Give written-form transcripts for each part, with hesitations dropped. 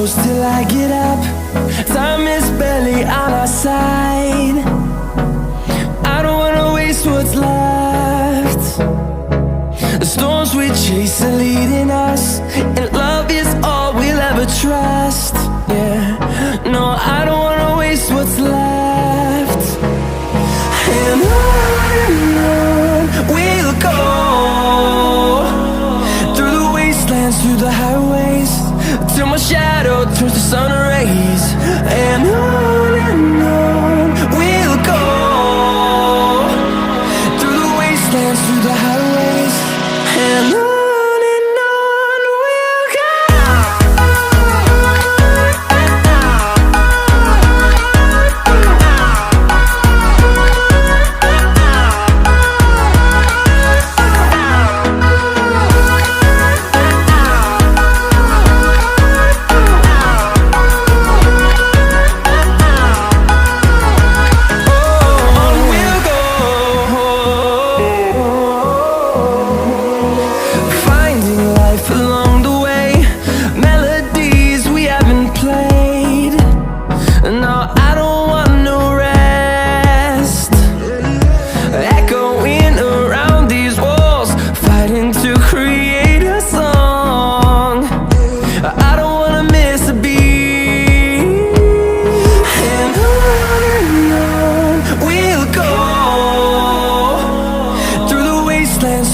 close till I get up. Time is barely on our side. I don't wanna waste what's left. The storms we chase are leading us, and love is all we'll ever trust. Yeah, no, I don't wanna waste what's left. And on we'll go, through the wastelands, through the highways, till my shadow turns to sun rays. And on we'll go, through the wastelands, through the highways, and on we'll go.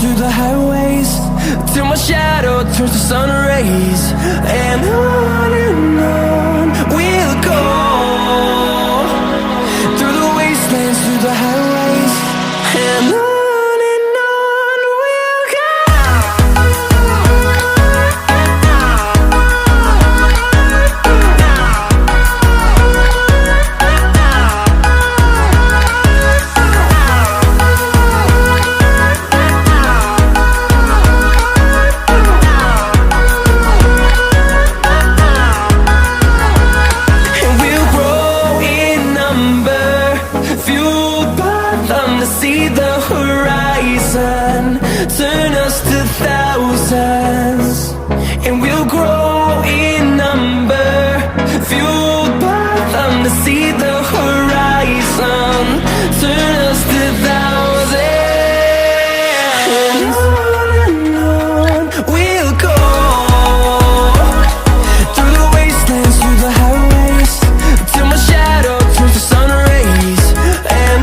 Through the highways, till my shadow turns to sun rays. And on we'll go, through the wastelands, through the highways, and on we'll go. See the horizon, turn us to thousands, and we'll grow in number, fueled by them. To see the horizon, turn us to thousands, and on we'll go, through the wastelands, through the highways, till my shadow turns to sun rays. And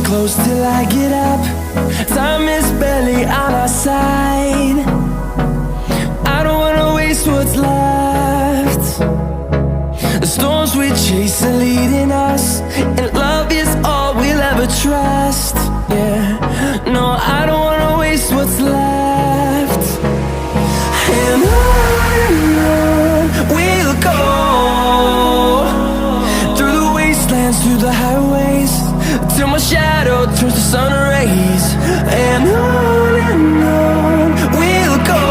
close till I get up. Time is barely on our side. I don't wanna waste what's left. The storms we chase are leading us, and love is all we'll ever trust. Yeah, no, I don't wanna waste what's left. And on we'll go, through the wastelands, through the highways, till my shadow turns to sun rays. And on we'll go,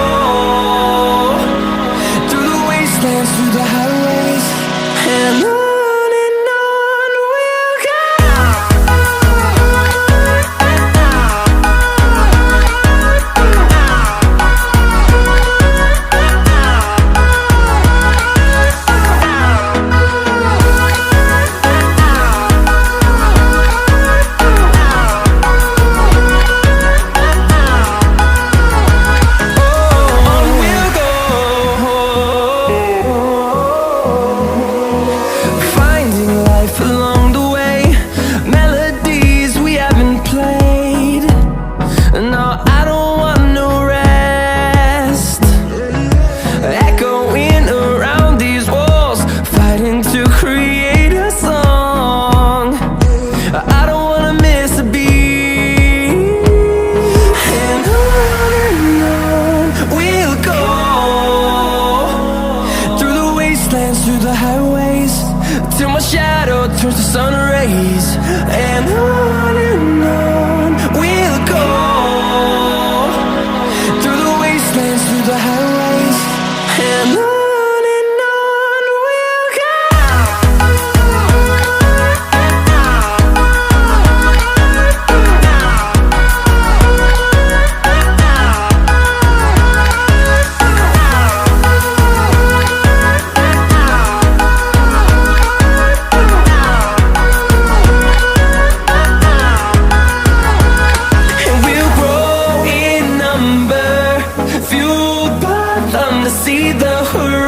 through the wastelands, through the highways, and on we'll go. I don't wanna miss a see the horizon.